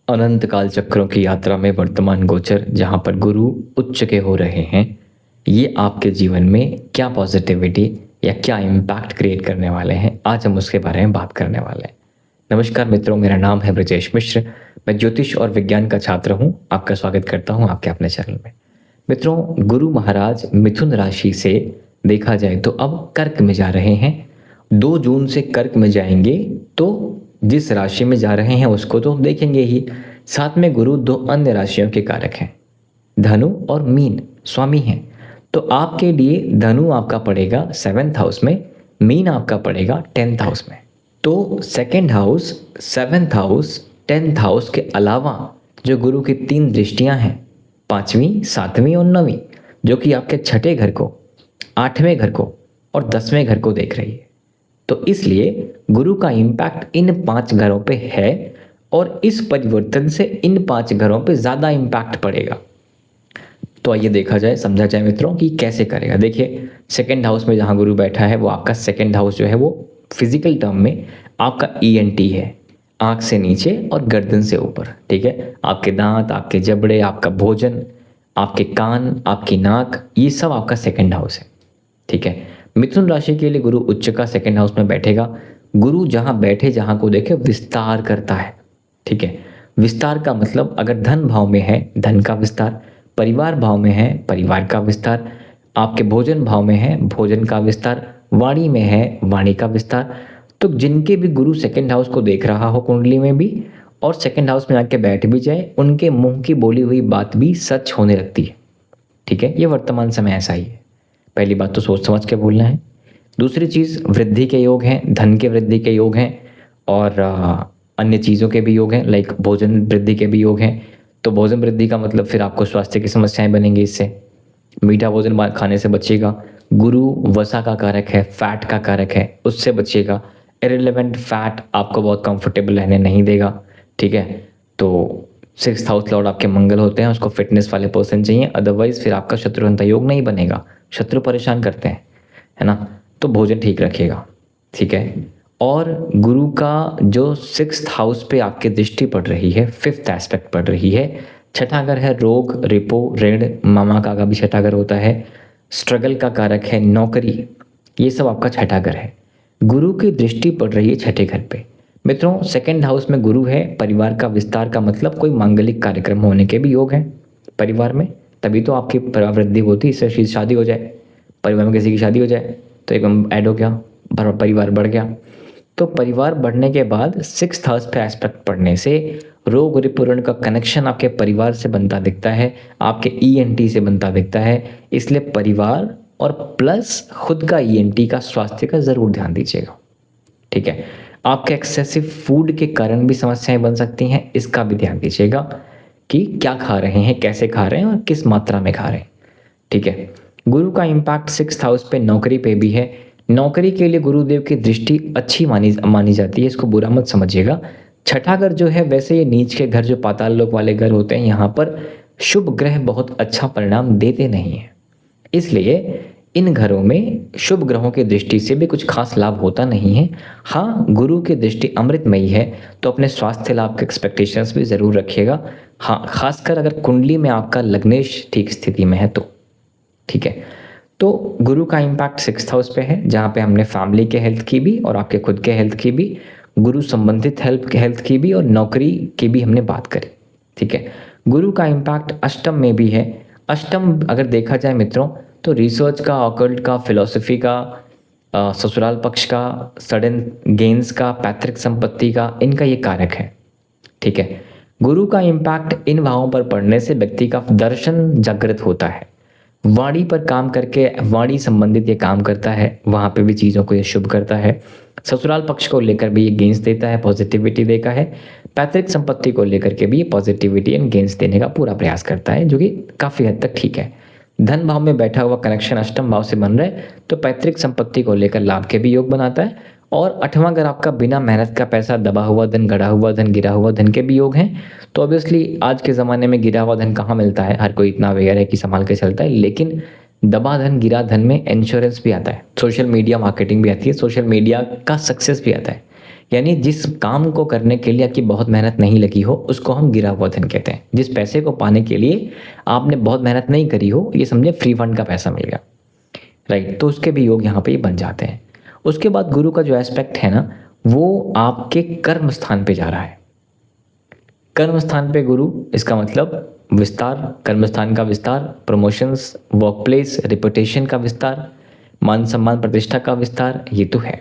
अनंत काल चक्रों की यात्रा में वर्तमान गोचर जहाँ पर गुरु उच्च के हो रहे हैं, ये आपके जीवन में क्या पॉजिटिविटी या क्या इम्पैक्ट क्रिएट करने वाले हैं, आज हम उसके बारे में बात करने वाले हैं। नमस्कार मित्रों, मेरा नाम है ब्रजेश मिश्र। मैं ज्योतिष और विज्ञान का छात्र हूँ। आपका स्वागत करता हूँ आपके अपने चैनल में। मित्रों, गुरु महाराज मिथुन राशि से देखा जाए तो अब कर्क में जा रहे हैं। 2 जून से कर्क में जाएंगे, तो जिस राशि में जा रहे हैं उसको तो देखेंगे ही, साथ में गुरु 2 अन्य राशियों के कारक हैं, धनु और मीन स्वामी हैं। तो आपके लिए धनु आपका पड़ेगा 7th हाउस में, मीन आपका पड़ेगा 10th हाउस में। तो 2nd house, 7th house, 10th house के अलावा जो गुरु की 3 दृष्टियां हैं, 5वीं, 7वीं और 9वीं, जो कि आपके 6ठे घर को, 8वें घर को और 10वें घर को देख रही है। तो इसलिए गुरु का इम्पैक्ट इन 5 घरों पे है और इस परिवर्तन से इन 5 घरों पे ज़्यादा इम्पैक्ट पड़ेगा। तो आइए देखा जाए, समझा जाए मित्रों कि कैसे करेगा। देखिए, 2nd हाउस में जहाँ गुरु बैठा है वो आपका 2nd हाउस जो है वो फिजिकल टर्म में आपका ENT है, आँख से नीचे और गर्दन से ऊपर। ठीक है, आपके दांत, आपके जबड़े, आपका भोजन, आपके कान, आपकी नाक, ये सब आपका 2nd हाउस है। ठीक है, मिथुन राशि के लिए गुरु उच्च का 2nd हाउस में बैठेगा। गुरु जहां बैठे, जहां को देखे, विस्तार करता है। ठीक है, विस्तार का मतलब अगर धन भाव में है, धन का विस्तार, परिवार भाव में है, परिवार का विस्तार, आपके भोजन भाव में है, भोजन का विस्तार, वाणी में है, वाणी का विस्तार। तो जिनके भी गुरु 2nd हाउस को देख रहा हो कुंडली में भी और 2nd हाउस में आके बैठ भी जाए, उनके मुंह की बोली हुई बात भी सच होने लगती है। ठीक है, ये वर्तमान समय ऐसा ही है। पहली बात तो सोच समझ के बोलना है। दूसरी चीज़, वृद्धि के योग हैं, धन के वृद्धि के योग हैं और अन्य चीज़ों के भी योग हैं, लाइक भोजन वृद्धि के भी योग हैं। तो भोजन वृद्धि का मतलब फिर आपको स्वास्थ्य की समस्याएं बनेंगी इससे। मीठा भोजन खाने से बचिएगा। गुरु वसा का कारक है, फैट का कारक है, उससे बचिएगा। इररिलेवेंट फैट आपको बहुत कंफर्टेबल रहने नहीं देगा। ठीक है, तो 6th हाउस लॉर्ड आपके मंगल होते हैं, उसको फिटनेस वाले पर्सन चाहिए, अदरवाइज फिर आपका शत्रुघ्न योग नहीं बनेगा। शत्रु परेशान करते हैं, है ना। तो भोजन ठीक रखिएगा। ठीक है, और गुरु का जो 6th हाउस पे आपकी दृष्टि पड़ रही है, 5th एस्पेक्ट पड़ रही है। 6ठा घर है रोग, रिपो, ऋण, मामा का भी 6ठा घर होता है। स्ट्रगल का कारक है नौकरी, ये सब आपका 6ठा घर है। गुरु की दृष्टि पड़ रही है 6ठे घर पे। मित्रों, 2nd हाउस में गुरु है, परिवार का विस्तार का मतलब कोई मांगलिक कार्यक्रम होने के भी योग हैं परिवार में, तभी तो आपकी वृद्धि होती है। इससे शादी हो जाए, परिवार में किसी की शादी हो जाए तो एकदम ऐड हो गया, परिवार बढ़ गया। तो परिवार बढ़ने के बाद 6th हाउस पे एस्पेक्ट पढ़ने से रोग रिपुरण का कनेक्शन आपके परिवार से बनता दिखता है, आपके ENT से बनता दिखता है। इसलिए परिवार और प्लस खुद का ENT का स्वास्थ्य का ज़रूर ध्यान दीजिएगा। ठीक है, आपके एक्सेसिव फूड के कारण भी समस्याएं बन सकती हैं, इसका भी ध्यान दीजिएगा कि क्या खा रहे हैं, कैसे खा रहे हैं और किस मात्रा में खा रहे हैं। ठीक है, गुरु का इम्पैक्ट 6th हाउस पे नौकरी पे भी है। नौकरी के लिए गुरुदेव की दृष्टि अच्छी मानी जाती है, इसको बुरा मत समझिएगा। 6ठा घर जो है, वैसे ये नीच के घर जो पाताल लोक वाले घर होते हैं, यहाँ पर शुभ ग्रह बहुत अच्छा परिणाम देते नहीं हैं। इसलिए इन घरों में शुभ ग्रहों की दृष्टि से भी कुछ खास लाभ होता नहीं है। हाँ, गुरु की दृष्टि अमृतमयी है, तो अपने स्वास्थ्य लाभ के एक्सपेक्टेशंस भी ज़रूर रखिएगा। हाँ, खासकर अगर कुंडली में आपका लग्नेश ठीक स्थिति में है तो। ठीक है, तो गुरु का इम्पैक्ट 6th हाउस पे है, जहाँ पे हमने फैमिली के हेल्थ की भी और आपके खुद के हेल्थ की भी, गुरु संबंधित हेल्थ की भी और नौकरी की भी हमने बात करी। ठीक है, गुरु का इम्पैक्ट अष्टम में भी है। अष्टम अगर देखा जाए मित्रों, तो रिसर्च का, ऑकल्ट का, फिलॉसफी का, ससुराल पक्ष का, सडन गेन्स का, पैतृक संपत्ति का, इनका ये कारक है। ठीक है, गुरु का इम्पैक्ट इन भावों पर पड़ने से व्यक्ति का दर्शन जागृत होता है। वाणी पर काम करके, वाणी संबंधित ये काम करता है, वहाँ पे भी चीज़ों को ये शुभ करता है। ससुराल पक्ष को लेकर भी ये गेंस देता है, पॉजिटिविटी देता है। पैतृक संपत्ति को लेकर के भी ये पॉजिटिविटी एंड गेंस देने का पूरा प्रयास करता है, जो कि काफ़ी हद तक ठीक है। धन भाव में बैठा हुआ कनेक्शन अष्टम भाव से बन रहा है, तो पैतृक संपत्ति को लेकर लाभ के भी योग बनाता है। और 8वां घर आपका बिना मेहनत का पैसा, दबा हुआ धन, गड़ा हुआ धन, गिरा हुआ धन के भी योग हैं। तो ऑब्वियसली आज के ज़माने में गिरा हुआ धन कहाँ मिलता है, हर कोई इतना अवेयर है कि संभाल के चलता है, लेकिन दबा धन, गिरा धन में इंश्योरेंस भी आता है, सोशल मीडिया मार्केटिंग भी आती है, सोशल मीडिया का सक्सेस भी आता है यानी जिस काम को करने के लिए आपकी बहुत मेहनत नहीं लगी हो उसको हम गिरा हुआ धन कहते हैं। जिस पैसे को पाने के लिए आपने बहुत मेहनत नहीं करी हो, ये समझे फ्री फंड का पैसा मिल गया, राइट। तो उसके भी योग यहाँ पे बन जाते हैं। उसके बाद गुरु का जो एस्पेक्ट है ना, वो आपके कर्म स्थान पे जा रहा है। कर्म स्थान पे गुरु, इसका मतलब विस्तार, कर्म स्थान का विस्तार, प्रमोशंस, वर्क प्लेस, रिपुटेशन का विस्तार, मान सम्मान प्रतिष्ठा का विस्तार, ये तो है,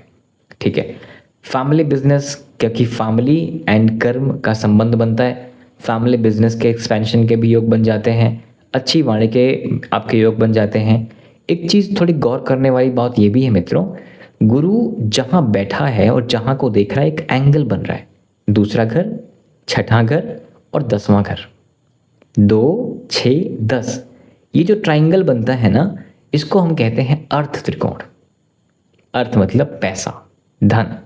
ठीक है। फैमिली बिजनेस, क्योंकि फैमिली एंड कर्म का संबंध बनता है, फैमिली बिजनेस के एक्सपेंशन के भी योग बन जाते हैं, अच्छी वाणी के आपके योग बन जाते हैं। एक चीज़ थोड़ी गौर करने वाली बात ये भी है मित्रों, गुरु जहाँ बैठा है और जहाँ को देख रहा है एक एंगल बन रहा है। दूसरा घर, छठा घर और 10वां घर, 2, 6, 10, ये जो ट्राइंगल बनता है ना, इसको हम कहते हैं अर्थ त्रिकोण। अर्थ मतलब पैसा, धन।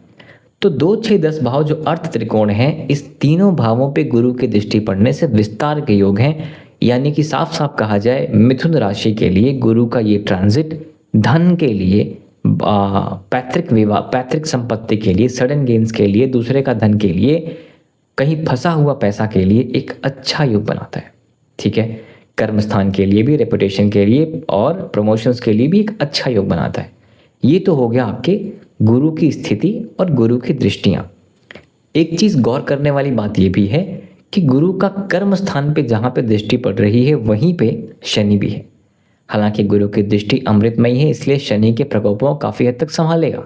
तो 2, 6, 10 भाव जो अर्थ त्रिकोण है, इस तीनों भावों पे गुरु की दृष्टि पड़ने से विस्तार के योग हैं। यानी कि साफ साफ कहा जाए, मिथुन राशि के लिए गुरु का ये ट्रांजिट धन के लिए, पैतृक विवाह, पैतृक संपत्ति के लिए, सडन गेन्स के लिए, दूसरे का धन के लिए, कहीं फंसा हुआ पैसा के लिए एक अच्छा योग बनाता है, ठीक है। कर्म स्थान के लिए भी, रेपुटेशन के लिए और प्रमोशंस के लिए भी एक अच्छा योग बनाता है। ये तो हो गया आपके गुरु की स्थिति और गुरु की दृष्टियां। एक चीज गौर करने वाली बात ये भी है कि गुरु का कर्म स्थान पे जहां पे दृष्टि पड़ रही है वहीं पे शनि भी है। हालांकि गुरु की दृष्टि अमृतमयी है, इसलिए शनि के प्रकोपों काफी हद तक संभालेगा,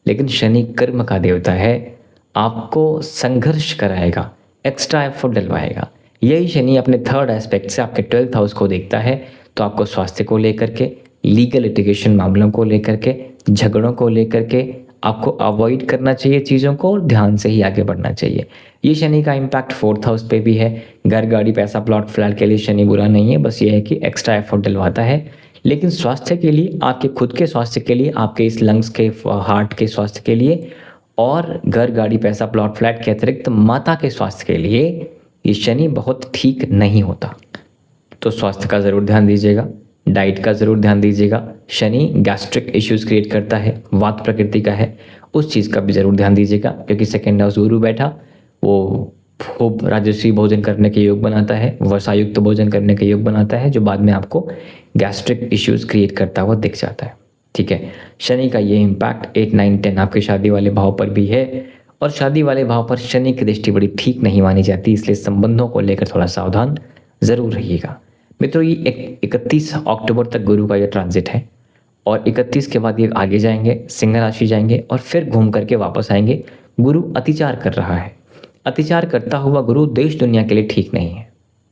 लेकिन शनि कर्म का देवता है, आपको संघर्ष कराएगा, एक्स्ट्रा एफर्ट डलवाएगा। यही शनि अपने थर्ड एस्पेक्ट से आपके 12th हाउस को देखता है, तो आपको स्वास्थ्य को लेकर के, लीगल लिटिगेशन मामलों को लेकर के, झगड़ों को लेकर के आपको अवॉइड करना चाहिए चीज़ों को और ध्यान से ही आगे बढ़ना चाहिए। ये शनि का इम्पैक्ट 4th हाउस पे भी है। घर, गाड़ी, पैसा, प्लॉट, फ्लैट के लिए शनि बुरा नहीं है, बस ये है कि एक्स्ट्रा एफर्ट डलवाता है। लेकिन स्वास्थ्य के लिए, आपके खुद के स्वास्थ्य के लिए, आपके इस लंग्स के, हार्ट के स्वास्थ्य के लिए और घर, गाड़ी, पैसा, प्लॉट, फ्लैट के अतिरिक्त माता के स्वास्थ्य के लिए ये शनि बहुत ठीक नहीं होता। तो स्वास्थ्य का ज़रूर ध्यान दीजिएगा, डाइट का ज़रूर ध्यान दीजिएगा। शनि गैस्ट्रिक इश्यूज क्रिएट करता है, वात प्रकृति का है, उस चीज़ का भी ज़रूर ध्यान दीजिएगा, क्योंकि सेकेंड हाउस गुरु बैठा, वो खूब राजस्वी भोजन करने के योग बनाता है, वसायुक्त भोजन करने के योग बनाता है, जो बाद में आपको गैस्ट्रिक इश्यूज क्रिएट करता हुआ दिख जाता है, ठीक है। शनि का ये इम्पैक्ट 8, 9, 10 आपके शादी वाले भाव पर भी है, और शादी वाले भाव पर शनि की दृष्टि बड़ी ठीक नहीं मानी जाती, इसलिए संबंधों को लेकर थोड़ा सावधान ज़रूर रहिएगा मित्रों। ये 31 अक्टूबर तक गुरु का ये ट्रांजिट है, और 31 के बाद ये आगे जाएंगे, सिंह राशि जाएंगे, और फिर घूम करके वापस आएंगे। गुरु अतिचार कर रहा है, अतिचार करता हुआ गुरु देश दुनिया के लिए ठीक नहीं है,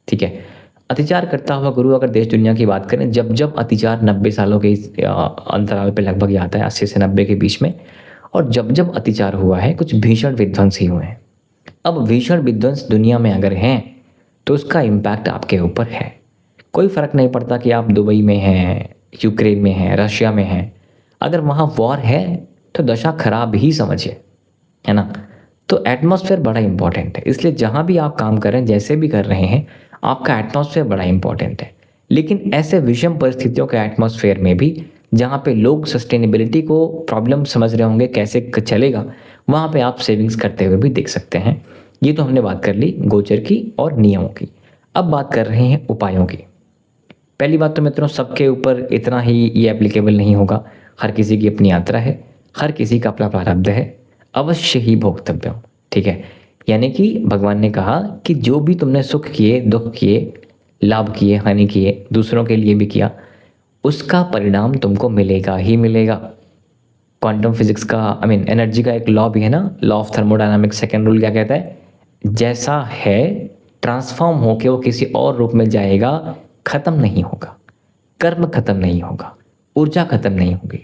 ठीक है। अतिचार करता हुआ गुरु, अगर देश दुनिया की बात करें, जब जब अतिचार 90 सालों के अंतराल पे लगभग आता है, 80 से 90 के बीच में, और जब जब अतिचार हुआ है कुछ भीषण विध्वंस ही हुए हैं। अब भीषण विध्वंस दुनिया में अगर हैं तो उसका इम्पैक्ट आपके ऊपर है। कोई फर्क नहीं पड़ता कि आप दुबई में हैं, यूक्रेन में हैं, रशिया में हैं, अगर वहाँ वॉर है तो दशा खराब ही समझिए, है ना। तो एटमॉस्फेयर बड़ा इंपॉर्टेंट है, इसलिए जहाँ भी आप काम कर रहे हैं, जैसे भी कर रहे हैं, आपका एटमॉस्फेयर बड़ा इंपॉर्टेंट है। लेकिन ऐसे विषम परिस्थितियों के एटमॉस्फेयर में भी, जहाँ पे लोग सस्टेनेबिलिटी को प्रॉब्लम समझ रहे होंगे कैसे चलेगा, वहाँ पे आप सेविंग्स करते हुए भी देख सकते हैं। ये तो हमने बात कर ली गोचर की और नियमों की। अब बात कर रहे हैं उपायों की। पहली बात तो मित्रों, सबके ऊपर इतना ही ये एप्लीकेबल नहीं होगा, हर किसी की अपनी यात्रा है, हर किसी का अपना प्रारब्ध है, अवश्य ही भोक्तव्य, ठीक है। यानी कि भगवान ने कहा कि जो भी तुमने सुख किए, दुख किए, लाभ किए, हानि किए, दूसरों के लिए भी किया, उसका परिणाम तुमको मिलेगा ही मिलेगा। क्वांटम फिजिक्स का, एनर्जी का एक लॉ भी है ना, law of thermodynamics, second rule क्या कहता है, जैसा है ट्रांसफॉर्म होके वो किसी और रूप में जाएगा, खत्म नहीं होगा, कर्म खत्म नहीं होगा, ऊर्जा खत्म नहीं होगी।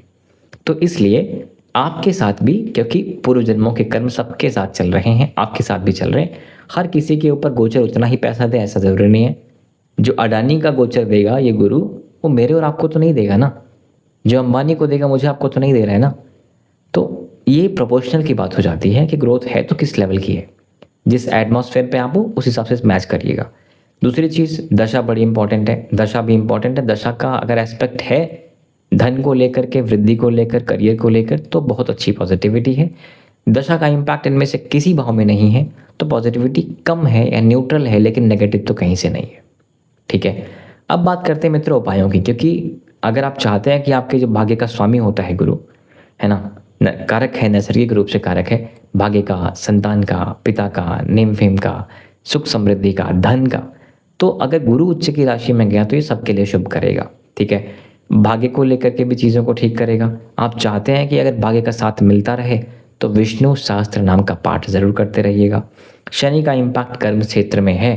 तो इसलिए आपके साथ भी, क्योंकि पूर्व जन्मों के कर्म सबके साथ चल रहे हैं, आपके साथ भी चल रहे हैं, हर किसी के ऊपर गोचर उतना ही पैसा दे ऐसा जरूरी नहीं है। जो अडानी का गोचर देगा ये गुरु, वो मेरे और आपको तो नहीं देगा ना, जो अंबानी को देगा मुझे आपको तो नहीं दे रहा है ना। तो ये प्रोपोर्शनल की बात हो जाती है कि ग्रोथ है तो किस लेवल की है, जिस एटमॉस्फेयर पे आप हो उस हिसाब से मैच करिएगा। दूसरी चीज़, दशा बड़ी इंपॉर्टेंट है, दशा भी इंपॉर्टेंट है। दशा का अगर एस्पेक्ट है धन को लेकर के, वृद्धि को लेकर, करियर को लेकर, तो बहुत अच्छी पॉजिटिविटी है। दशा का इम्पैक्ट इनमें से किसी भाव में नहीं है तो पॉजिटिविटी कम है या न्यूट्रल है, लेकिन नेगेटिव तो कहीं से नहीं है। ठीक है, अब बात करते हैं मित्रों उपायों की, क्योंकि अगर आप चाहते हैं कि आपके जो भाग्य का स्वामी होता है गुरु, है ना, कारक है, नैसर्गिक रूप से कारक है भाग्य का, संतान का, पिता का, नेम फेम का, सुख समृद्धि का, धन का, तो अगर गुरु उच्च की राशि में गया तो ये सबके लिए शुभ करेगा। ठीक है, भाग्य को लेकर के भी चीज़ों को ठीक करेगा। आप चाहते हैं कि अगर भाग्य का साथ मिलता रहे तो विष्णु सहस्त्र नाम का पाठ जरूर करते रहिएगा। शनि का इम्पैक्ट कर्म क्षेत्र में है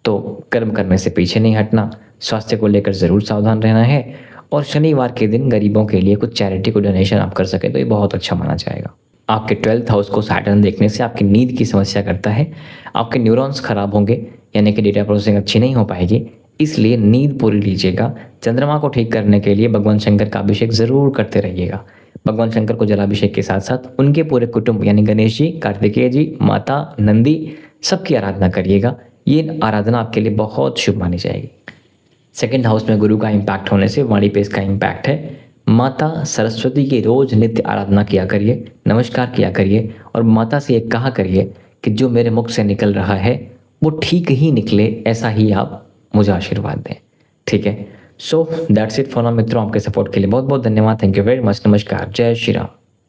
तो कर्म करने से पीछे नहीं हटना, स्वास्थ्य को लेकर ज़रूर सावधान रहना है, और शनिवार के दिन गरीबों के लिए कुछ चैरिटी को डोनेशन आप कर सकें तो ये बहुत अच्छा माना जाएगा। आपके 12th हाउस को सैटर्न देखने से आपकी नींद की समस्या करता है, आपके न्यूरॉन्स खराब होंगे, यानी कि डेटा प्रोसेसिंग अच्छी नहीं हो पाएगी, इसलिए नींद पूरी लीजिएगा। चंद्रमा को ठीक करने के लिए भगवान शंकर का अभिषेक ज़रूर करते रहिएगा। भगवान शंकर को जलाभिषेक के साथ साथ उनके पूरे कुटुंब यानी गणेश जी, कार्तिकेय जी, माता, नंदी, सबकी आराधना करिएगा। ये आराधना आपके लिए बहुत शुभ मानी जाएगी। सेकंड हाउस में गुरु का इम्पैक्ट होने से वाणी पे इसका इम्पैक्ट है। माता सरस्वती की रोज नित्य आराधना किया करिए, नमस्कार किया करिए, और माता से ये कहा करिए कि जो मेरे मुख से निकल रहा है वो ठीक ही निकले, ऐसा ही आप मुझे आशीर्वाद दें। ठीक है, so that's it for now मित्रों। आपके सपोर्ट के लिए बहुत बहुत धन्यवाद। Thank you very much. नमस्कार, जय श्री राम।